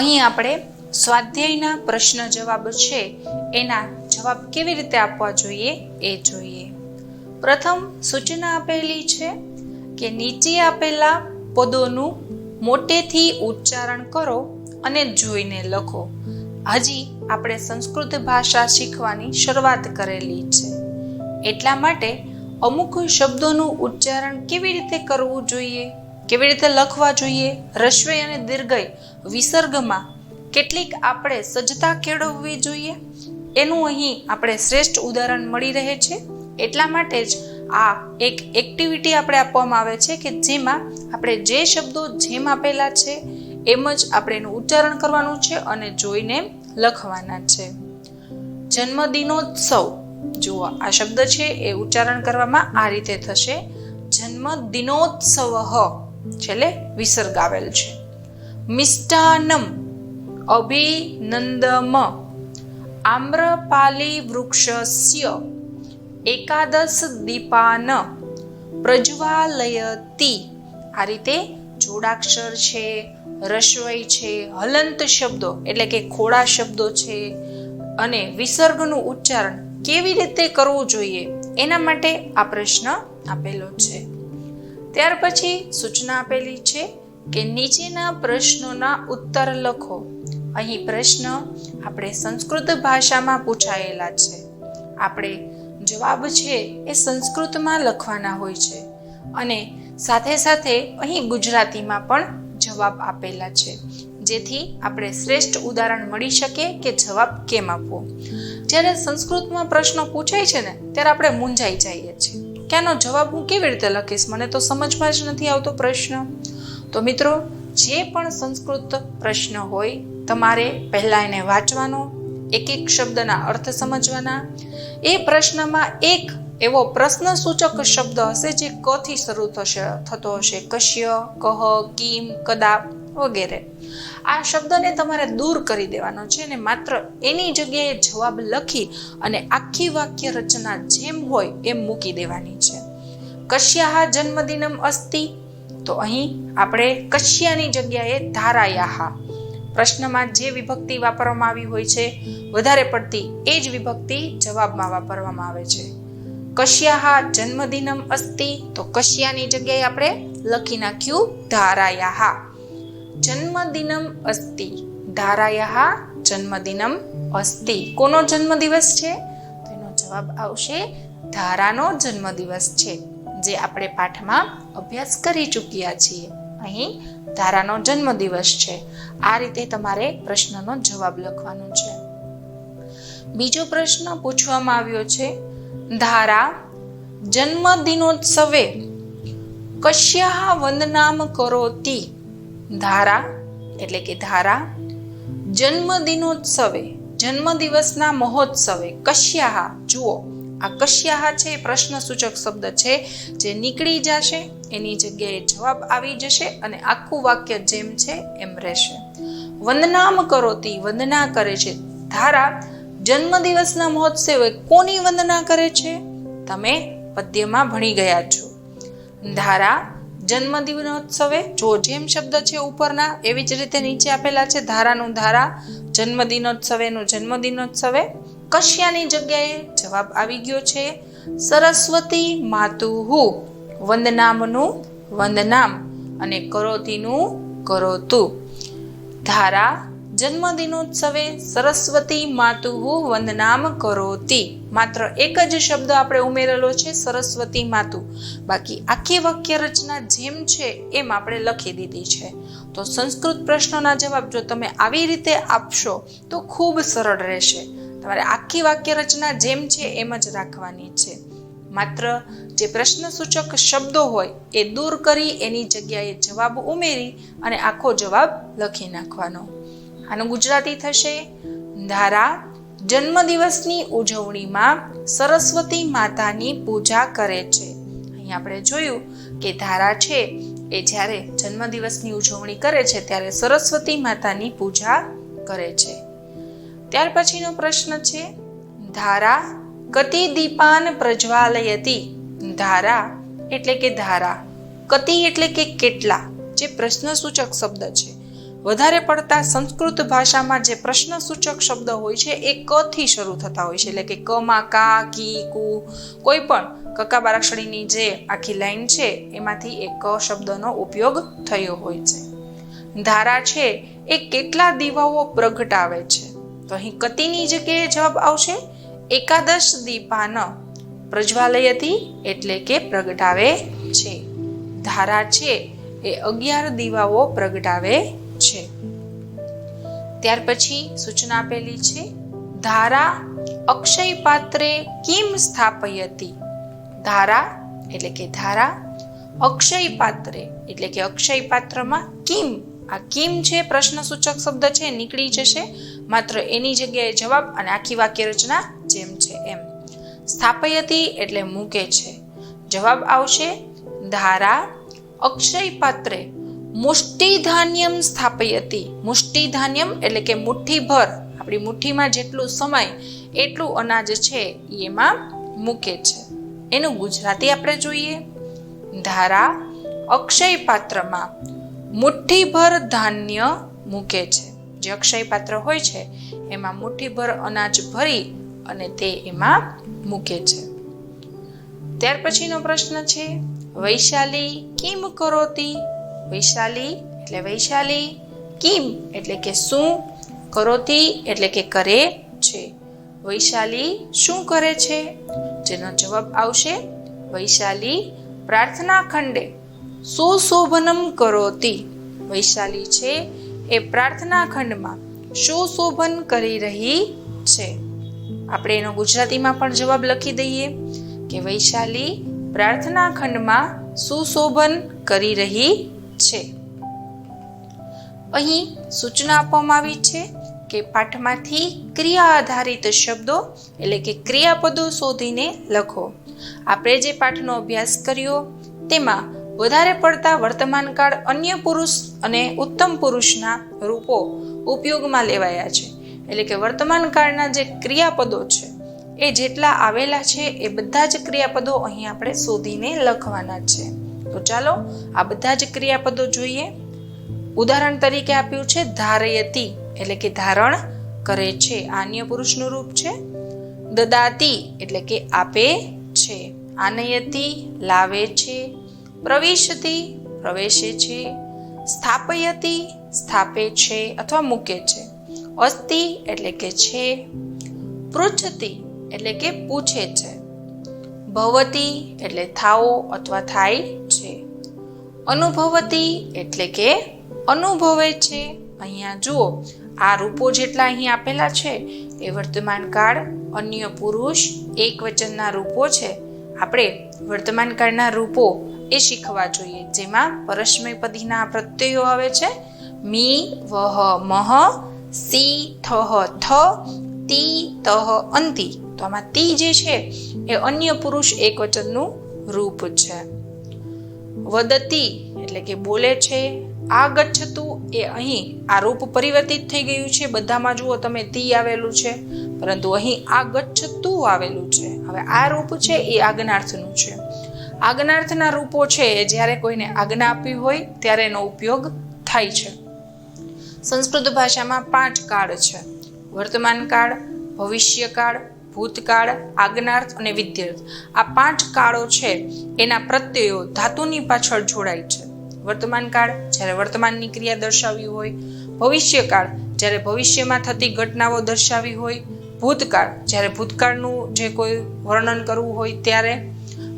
અહીં આપણે સ્વાધ્યાયના પ્રશ્ન જવાબ છે એના જવાબ કેવી રીતે આપવા જોઈએ એ જોઈએ. પ્રથમ સૂચના આપેલી છે કે નીચે આપેલા પદોનું મોટેથી ઉચ્ચારણ કરો અને જોઈને લખો. હજી આપણે સંસ્કૃત ભાષા શીખવાની શરૂઆત કરેલી છે, એટલા માટે અમુક શબ્દોનું ઉચ્ચારણ કેવી રીતે કરવું જોઈએ, કેવી રીતે લખવા જોઈએ, રસ્વઈ અને દીર્ઘઈ વિસર્ગમાં કેટલીક આપણે સજ્જતા કેળવવી જોઈએ, એનું અહીં આપણે શ્રેષ્ઠ ઉદાહરણ મળી રહે છે. એટલા માટે જ આ એક એક્ટિવિટી આપણે આપવામાં આવે છે કે જેમાં આપણે જે શબ્દો જેમ આપેલા છે એમ જ આપણે એનું ઉચ્ચારણ કરવાનું છે અને જોઈને લખવાના છે. જન્મદિનોત્સવ, જુઓ આ શબ્દ છે એ ઉચ્ચારણ કરવામાં આ રીતે થશે, જન્મદિનોત્સવ, છેલ્લે વિસર્ગ આવેલ છે. મિષ્ટાન્નમ, અભિનંદમ, આમ્રપાલી વૃક્ષસ્ય એકાદશ દીપાન પ્રજ્વાલયતિ. આ રીતે જોડાક્ષર છે, રસ્વઈ છે, હલંત શબ્દો એટલે કે ખોડા શબ્દો છે અને વિસર્ગનું ઉચ્ચારણ કેવી રીતે કરવું જોઈએ એના માટે આ પ્રશ્ન આપેલો છે. ત્યાર પછી સૂચના આપેલી છે કે નીચેના પ્રશ્નોના ઉત્તર લખો. અહીં પ્રશ્ન આપણે સંસ્કૃત ભાષામાં પૂછાયેલા છે, આપણે જવાબ છે એ સંસ્કૃતમાં લખવાના હોય છે અને સાથે સાથે અહીં ગુજરાતીમાં પણ જવાબ આપેલા છે, જેથી આપણે શ્રેષ્ઠ ઉદાહરણ મળી શકે કે જવાબ કેમ આપવો. જ્યારે સંસ્કૃતમાં પ્રશ્નો પૂછાય છે ને ત્યારે આપણે મૂંઝાઈ જઈએ છીએ કે આનો જવાબ હું કેવી રીતે લખીશ, મને તો સમજમાં જ નથી આવતો પ્રશ્ન. તો મિત્રો, જે પણ સંસ્કૃત પ્રશ્ન હોય તમારે પહેલા એને વાંચવાનો, એક એક શબ્દના અર્થ સમજવાના. એ પ્રશ્નમાં એક એવો પ્રશ્ન સૂચક શબ્દ હશે જે ક થી શરૂ થતો હશે, કશ્ય, કહ, કિમ, કદા વગેરે. આ શબ્દને તમારે દૂર કરી દેવાનો છે અને માત્ર એની જગ્યાએ જવાબ લખી અને આખી વાક્ય રચના જેમ હોય એમ મૂકી દેવાની છે. કશ્યાહ જન્મદિનમ અસ્તિ, તો અહીં આપણે કશ્યાની જગ્યાએ ધારાયાહ, પ્રશ્નમાં જે વિભક્તિ વાપરવામાં આવી હોય છે વધારે પડતી એ જ વિભક્તિ જવાબમાં વાપરવામાં આવે છે. કશ્યાહ જન્મદિનમ અસ્તિ, તો કશ્યાની જગ્યાએ આપણે લખી નાખ્યું ધારાયાહ. જન્મદિનમ અસ્તિ, ધારાયાહ જન્મદિનમ અસ્તિ. કોનો જન્મદિવસ છે? તો એનો જવાબ આવશે ધારાનો જન્મદિવસ છે, જે આપણે પાઠમાં અભ્યાસ કરી ચૂક્યા છીએ. અહીં ધારાનો જન્મદિવસ છે. આ રીતે તમારે પ્રશ્નનો જવાબ લખવાનો છે. બીજો પ્રશ્ન પૂછવામાં આવ્યો છે, ધારા જન્મદિનોત્સવે કશ્યાહ વંદનામ કરોતિ. ધારા એટલે કે ધારા જન્મદિનોત્સવે, જન્મદિવસના મહોત્સવે, કશ્યાહ, જુઓ આ કશ્યાહ છે એ પ્રશ્ન સૂચક શબ્દ છે જે નીકળી જશે, એની જગ્યાએ જવાબ આવી જશે અને આખું વાક્ય જેમ છે એમ રહેશે. વંદનામ કરોતિ, વંદના કરે છે. ધારા જન્મદિવસના મહોત્સવે કોની વંદના કરે છે? તમે પદ્યમાં ભણી ગયા છો. ધારા જન્મદિનોત્સવે, જો જેમ શબ્દ છે ઉપરના એવી જ રીતે નીચે આપેલા છે. ધારાનું ધારા, જન્મદિનોત્સવેનું જન્મદિનોત્સવે. કશ્યાની જગ્યાએ જવાબ આવી ગયો છે સરસ્વતી માતુહુ, વંદનામનું વંદનામ અને કરોતિનું કરોતુ. ધારા જન્મદિનોત્સવે સરસ્વતી માતુહુ વંદનામ કરોતિ. માત્ર એક જ શબ્દ આપણે ઉમેરેલો છે સરસ્વતી માતુ, બાકી આખી વાક્ય રચના જેમ છે એમ આપણે લખી દીધી છે. તો સંસ્કૃત પ્રશ્નોના જવાબ જો તમે આવી રીતે આપશો તો ખૂબ સરળ રહેશે. તમારે આખી વાક્ય રચના જેમ છે એમ જ રાખવાની છે. માત્ર જે પ્રશ્ન સૂચક શબ્દો હોય એ દૂર કરી એની જગ્યાએ જવાબ ઉમેરી અને આખો જવાબ લખી નાખવાનો. આનું ગુજરાતી થશે, ધારા જન્મદિવસની ઉજવણીમાં સરસ્વતી માતાની પૂજા કરે છે. અહીં આપણે જોયું કે ધારા છે એ જ્યારે જન્મદિવસની ઉજવણી કરે છે ત્યારે સરસ્વતી માતાની પૂજા કરે છે. ત્યાર પછીનો પ્રશ્ન છે, ધારા કતિ દીપાન પ્રજ્વાલયતિ. ધારા એટલે કે ધારા, કતિ એટલે કે કેટલા, જે પ્રશ્ન સૂચક શબ્દ છે. વધારે પડતા સંસ્કૃત ભાષામાં જે પ્રશ્નસૂચક શબ્દ હોય છે એ ક થી શરૂ થતા હોય છે, એટલે કે કમાં કા, કી, કુ, કોઈ પણ કકા બારાક્ષરીની જે આખી લાઈન છે એમાંથી એ ક શબ્દનો ઉપયોગ થયો હોય છે. ધારા છે એ કેટલા દીવાઓ પ્રગટાવે છે? તો અહીં કતિની જગ્યાએ જવાબ આવશે એકાદશ દીપાન પ્રજ્વાલયતી, એટલે કે પ્રગટાવે છે. ધારા છે એ 11 દીવાઓ પ્રગટાવે છે. ત્યાર પછી સૂચના આપેલી છે ધારા અક્ષય પાત્રે કિમ સ્થાપયતી. ધારા એટલે કે ધારા, અક્ષય પાત્રે એટલે કે અક્ષય પાત્રમાં કિમ, આ કિમ છે પ્રશ્નસૂચક શબ્દ છે, નીકળી જશે, માત્ર એની જગ્યાએ જવાબ અને આખી વાક્ય રચના જેમ છે એમ. સ્થાપયતી એટલે મૂકે છે. જવાબ આવશે ધારા અક્ષય પાત્રે મુષ્ટિધાન્યમ સ્થાપયતી. મુષ્ટિધાન્યમ એટલે કે મુઠ્ઠીભર, આપણી મુઠ્ઠીમાં જેટલું સમાય એટલું અનાજ છે એ એમાં મૂકે છે. એનું ગુજરાતી આપણે જોઈએ. ધારા અક્ષય પાત્રમાં મુઠ્ઠીભર ધાન્ય મૂકે છે. જે અક્ષય પાત્ર હોય છે એમાં મુઠ્ઠીભર અનાજ ભરી અને તે એમાં મૂકે છે. ત્યાર પછીનો પ્રશ્ન છે વૈશાલી કિમ કરોતી. વૈશાલી એટલે વૈશાલી, કિમ એટલે કે શું, કરોતી એટલે કે કરે છે. વૈશાલી શું કરે છે? જેનો જવાબ આવશે વૈશાલી પ્રાર્થના ખંડે સુશોભનમ કરોતી. વૈશાલી છે એ પ્રાર્થના ખંડમાં સુશોભન કરી રહી છે. આપણે એનો ગુજરાતીમાં પણ જવાબ લખી દઈએ કે વૈશાલી પ્રાર્થના ખંડમાં સુશોભન કરી રહી છે. અહીં સૂચના આપવામાં આવી છે કે પાઠમાંથી ક્રિયા આધારિત શબ્દો એટલે કે ક્રિયાપદો શોધીને લખો. આપણે જે પાઠનો અભ્યાસ કર્યો તેમાં વધારે પડતા વર્તમાનકાળ અન્ય પુરુષ અને ઉત્તમ પુરુષના રૂપો ઉપયોગમાં લેવાયા છે. એટલે કે વર્તમાનકાળના જે ક્રિયાપદો છે એ જેટલા આવેલા છે એ બધા જ ક્રિયાપદો અહીં આપણે શોધીને લખવાના છે. તો ચાલો આ બધા જ ક્રિયાપદો જોઈએ. ઉદાહરણ તરીકે આપ્યું છે ધારયતી એટલે કે ધારણ કરે છે, આ અન્ય પુરુષનું રૂપ છે. દદાતી એટલે કે આપે છે. આનયતી લાવે છે. પ્રવિશતી પ્રવેશે છે. સ્થાપયતી સ્થાપે છે અથવા મૂકે છે. અસ્તિ એટલે કે છે. પૃચ્છતી એટલે કે પૂછે છે. ભવતી એટલે થાઓ અથવા થાય છે. અનુભવતી એટલે કે અનુભવે છે. અહીંયા જુઓ આ રૂપો જેટલા અહીં આપેલા છે એ વર્તમાન કાળ, અન્ય પુરુષ, એક વચનના રૂપો છે. આપણે વર્તમાન કાળના રૂપો એ શીખવા જોઈએ, જેમાં પરસ્મય પદીના પ્રત્યયો આવે છે મી, વહ, મહ, સી, થહ, થ, તી, તહ, અંતિ. તો આમાં તી જે છે એ અન્ય પુરુષ એક વચનનું રૂપ છે. વદતી એટલે કે બોલે છે. આગચ્છતું એ અહીં આ રૂપ પરિવર્તિત થઈ ગયું છે, બધામાં જુઓ તમે તી આવેલું છે, પરંતુ અહીં આગચ્છતું આવેલું છે. હવે આ રૂપ છે એ આજ્ઞાર્થનું છે. આજ્ઞાર્થના રૂપો છે એ જ્યારે કોઈને આજ્ઞા આપવી હોય ત્યારે એનો ઉપયોગ થાય છે. સંસ્કૃત ભાષામાં 5 કાળ છે: વર્તમાન કાળ, ભવિષ્યકાળ, ભૂતકાળ, આજ્ઞાર્થ અને વિદ્યાર્થ. આ 5 કાળો છે એના પ્રત્યયો ધાતુની પાછળ જોડાય છે. વર્તમાન કાળ જ્યારે વર્તમાનની ક્રિયા દર્શાવવી હોય, ભવિષ્યકાળ જ્યારે ભવિષ્યમાં થતી ઘટનાઓ દર્શાવવી હોય, ભૂતકાળ જ્યારે ભૂતકાળનું જે કોઈ વર્ણન કરવું હોય ત્યારે,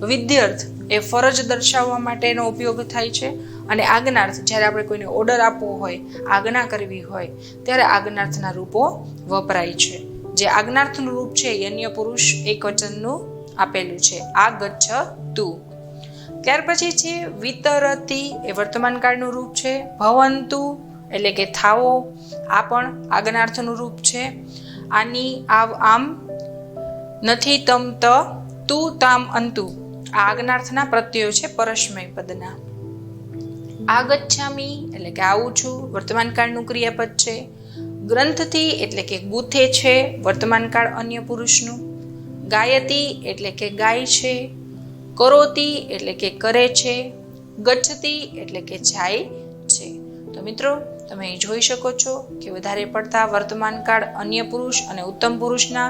વિદ્યાર્થ એ ફરજ દર્શાવવા માટેનો ઉપયોગ થાય છે, અને આજ્ઞાર્થ જ્યારે આપણે કોઈને ઓર્ડર આપવો હોય, આજ્ઞા કરવી હોય ત્યારે આજ્ઞાર્થના રૂપો વપરાય છે. જે આજ્ઞાર્થનું રૂપ છે એ અન્ય પુરુષ એક વચનનું આપેલું છે, આ ગચ્છ તું. ત્યાર પછી છે વિતરતી, એ વર્તમાન કાળનું રૂપ છે. ભવંતુ એટલે કે થાવો, આ પણ આજ્ઞાર્થનું રૂપ છે. આની, આવ, આમ, નથી, તમ, ત, તું, તામ, અંતુ, આ આજ્ઞાર્થના પ્રત્યયો છે પરસ્મય પદના. આગચ્છામી એટલે કે આવું છું, વર્તમાન કાળનું ક્રિયાપદ છે. ગ્રંથથી એટલે કે ગૂથે છે, વર્તમાન કાળ અન્ય પુરુષનું. ગાયતી એટલે કે ગાય છે. કરોતી એટલે કે કરે છે. ગચ્છતી એટલે કે જાય છે. તો મિત્રો, તમે અહીં જોઈ શકો છો કે વધારે પડતા વર્તમાન કાળ અન્ય પુરુષ અને ઉત્તમ પુરુષના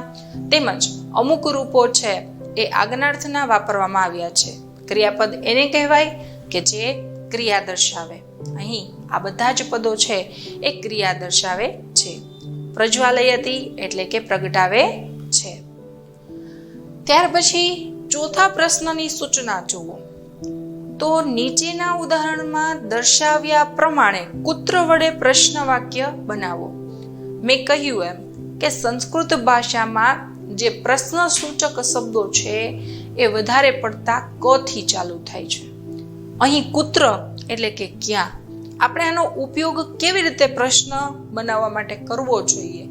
તેમજ અમુક રૂપો છે એ આજ્ઞાર્થના વાપરવામાં આવ્યા છે. ક્રિયાપદ એને કહેવાય કે જે ક્રિયા દર્શાવે. અહીં આ બધા જ પદો છે એ ક્રિયા દર્શાવે છે. પ્રજ્વાલયતી એટલે કે પ્રગટાવે છે. ત્યાર પછી ચોથા પ્રશ્નની સૂચના જુઓ તો નીચેના ઉદાહરણમાં દર્શાવ્યા પ્રમાણે કુત્ર વડે પ્રશ્ન વાક્ય બનાવો. મેં કહ્યું એમ કે સંસ્કૃત ભાષામાં જે પ્રશ્ન સૂચક શબ્દો છે એ વધારે પડતા ક થી ચાલુ થાય છે. અહીં કુત્ર એટલે કે ક્યાં, આપણે આનો ઉપયોગ કેવી રીતે પ્રશ્ન બનાવવા માટે કરવો જોઈએ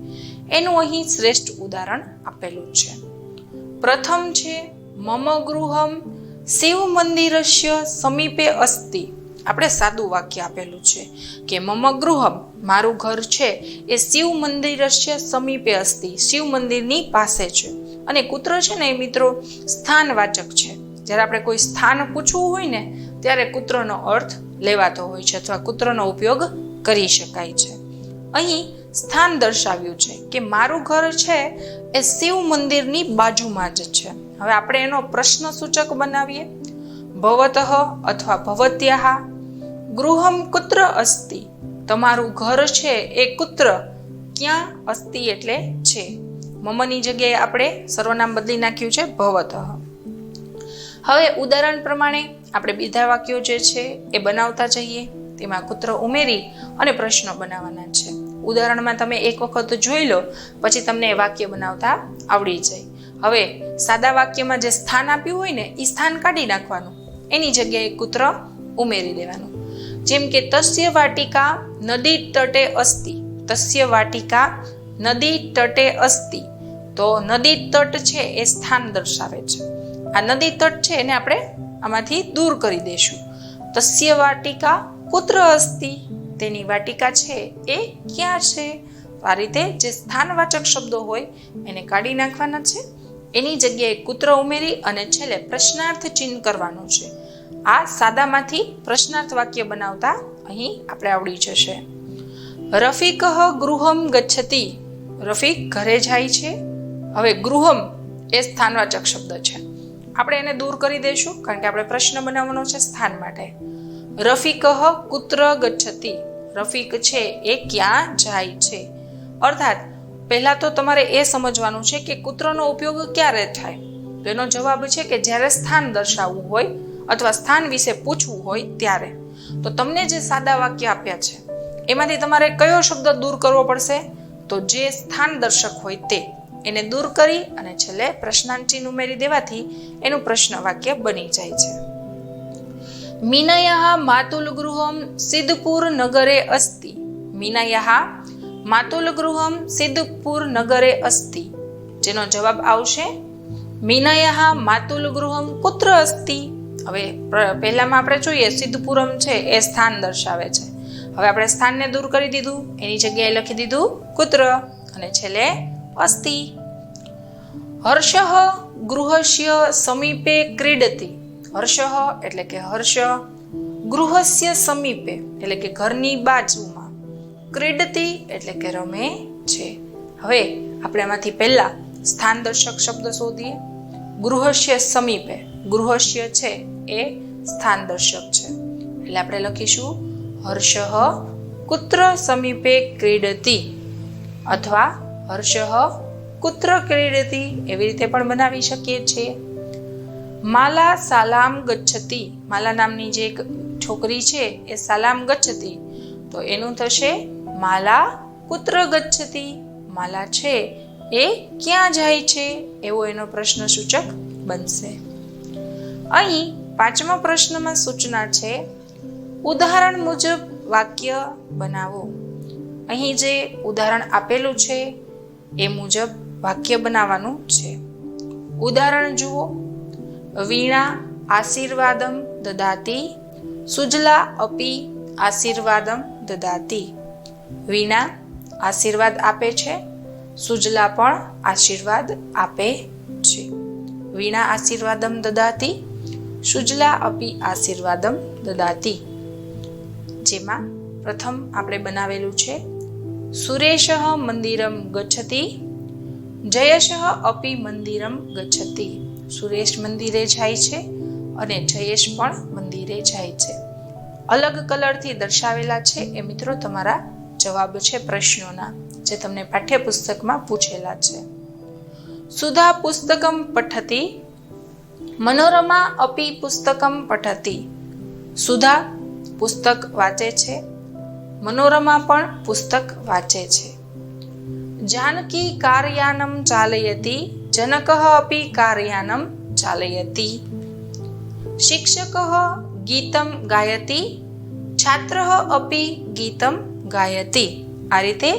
એનું અહીં શ્રેષ્ઠ ઉદાહરણ આપેલું છે. પ્રથમ છે મમ ગૃહમ શિવ મંદિરસ્ય સમીપે અસ્તિ. આપણે સાદું વાક્ય આપેલું છે કે મમ ગૃહમ મારું ઘર છે એ શિવ મંદિરસ્ય સમીપે અસ્તિ, શિવ મંદિરની પાસે છે. અને કુત્ર છે ને એ મિત્રો સ્થાનવાચક છે. જ્યારે આપણે કોઈ સ્થાન પૂછવું હોય ને ત્યારે કુત્રનો અર્થ લેવાતો હોય છે અથવા કુત્રનો ઉપયોગ કરી શકાય છે. અહીં સ્થાન દર્શાવ્યું છે કે મારું ઘર છે એ શિવ મંદિરની બાજુમાં જ છે. હવે આપણે એનો પ્રશ્ન સૂચક બનાવીએ. ભવતઃ અથવા ભવત્યાહ ગૃહમ કુત્ર અસ્તિ. તમારું ઘર છે એ કુત્ર ક્યાં અસ્તિ એટલે છે. મમની જગ્યાએ આપણે સર્વનામ બદલી નાખ્યું છે ભવતઃ. હવે ઉદાહરણ પ્રમાણે આપણે બીજા વાક્યો જે છે એ બનાવતા જઈએ. તેમાં કુત્ર ઉમેરી અને પ્રશ્નો બનાવવાના છે. ઉદાહરણમાં તમે એક વખત જોઈ લો પછી તમને એ વાક્ય બનાવતા આવડી જાય. હવે સાદા વાક્યમાં જે સ્થાન આપ્યું હોય ને એ સ્થાન કાઢી નાખવાનું, એની જગ્યાએ કુત્ર ઉમેરી દેવાનું. જેમ કે તસ્ય વાટિકા નદી તટે અસ્તિ. તસ્ય વાટિકા નદી તટે અસ્તિ. તો નદી તટ છે એ સ્થાન દર્શાવે છે. આ નદી તટ છે એને આપણે આમાંથી દૂર કરી દઈશું. તસ્ય વાટિકા કુત્ર અસ્તિ. તેની વાટિકા છે એ ક્યાં છે. આ રીતે જે સ્થાનવાચક શબ્દો હોય એને કાઢી નાખવાના છે. એની જગ્યાએ કુત્ર ઉમેરી અને છેલ્લે પ્રશ્નાર્થ ચિહ્ન કરવાનું છે. આ સાદામાંથી પ્રશ્નાર્થ વાક્ય બનાવતા અહીં આપણે આવડી જશે. રફીકઃ ગૃહમ ગચ્છતિ. રફીક ઘરે જાય છે. હવે ગૃહમ એ સ્થાનવાચક શબ્દ છે, આપણે એને દૂર કરી દઈશું કારણ કે આપણે પ્રશ્ન બનાવવાનો છે સ્થાન માટે. રફીકઃ કુત્ર ગચ્છતિ. રફીક છે એ ક્યાં જાય છે. અર્થાત પહેલા તો તમારે એ સમજવાનું છે કે કુત્રનો ઉપયોગ ક્યારે થાય. તો એનો જવાબ છે કે જ્યારે સ્થાન દર્શાવવું હોય અથવા સ્થાન વિશે પૂછવું હોય ત્યારે. તો તમને જે સાદા વાક્ય આપ્યા છે એમાંથી તમારે કયો શબ્દ દૂર કરવો પડશે? તો જે સ્થાન દર્શક હોય તે, એને દૂર કરી અને છેલ્લે પ્રશ્નાર્થ ચિહ્ન ઉમેરી દેવાથી એનું પ્રશ્ન વાક્ય બની જાય છે. મીનયઃ માતુલ ગૃહમ સિદ્ધપુર નગરે અસ્તિ. મીનયઃ માતુલ ગૃહમ સિદ્ધપુર નગરે અસ્તિ. જેનો જવાબ આવશે મીનયઃ માતુલ ગૃહમ કુત્ર અસ્તિ. હવે પહેલામાં આપણે જોઈએ સિદ્ધપુરમ છે એ સ્થાન દર્શાવે છે. હવે આપણે સ્થાનને દૂર કરી દીધું, એની જગ્યાએ લખી દીધું કુત્ર અને છેલ્લે અસ્તિ. હર્ષઃ ગૃહસ્ય સમીપે ક્રીડતિ. હર્ષઃ એટલે કે હર્ષ, ગૃહસ્ય સમીપે એટલે કે ઘરની બાજુમાં, ક્રીડતિ એટલે કે રમે છે. હવે આપણે આમાંથી પહેલા સ્થાન દર્શક શબ્દ શોધીએ. ગૃહસ્ય સમીપે, ગૃહસ્ય છે એ સ્થાન દર્શક છે એટલે આપણે લખીશું હર્ષઃ કુત્ર સમીપે ક્રીડતિ અથવા હર્ષઃ કુત્ર ક્રીડતિ એવી રીતે પણ બનાવી શકીએ છીએ. માલા સાલામ ગચ્છતિ. માલા નામની જે એક છોકરી છે એ સાલામ ગચ્છતિ, તો એનું થશે માલા કુત્ર ગચ્છતિ. માલા છે એ ક્યાં જાય છે એવો એનો પ્રશ્ન સૂચક બનશે. અહીં પાંચમા પ્રશ્નમાં સૂચના છે ઉદાહરણ મુજબ વાક્ય બનાવો. અહીં જે ઉદાહરણ આપેલું છે એ મુજબ વાક્ય બનાવવાનું છે. ઉદાહરણ જુઓ. વીણા આશીર્વાદમ દદાતિ સુજલા અપી આશીર્વાદમ દદાતિ. વીણા આશીર્વાદ આપે છે, સુજલા પણ આશીર્વાદ આપે છે. વીણા આશીર્વાદમ દદાતિ સુજલા અપી આશીર્વાદમ દદાતિ. જેમાં પ્રથમ આપણે બનાવેલું છે સુરેશઃ મંદિરમ ગચ્છતિ જયેશઃ અપી મંદિરમ ગચ્છતિ. સુરેશ મંદિરે જાય છે અને જયેશ પણ મંદિરે જાય છે. અલગ કલરથી દર્શાવેલા છે એ મિત્રો તમારા જવાબ છે પ્રશ્નોના, જે તમને પાઠ્યપુસ્તકમાં પૂછેલા છે. સુધા પુસ્તકમ પઠતી મનોરમા અપી પુસ્તકમ પઠતી. સુધા પુસ્તક વાંચે છે, મનોરમા પણ પુસ્તક વાંચે છે. જાનકી કાર્યાનમ ચાલયતી જનકઃ અપી કાર્યાનમ ચાલયતી. શિક્ષકઃ ગીતમ ગાયતી છાત્રઃ અપી ગીતમ ગાયતી. આ રીતે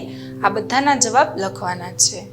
આ બધાના જવાબ લખવાના છે.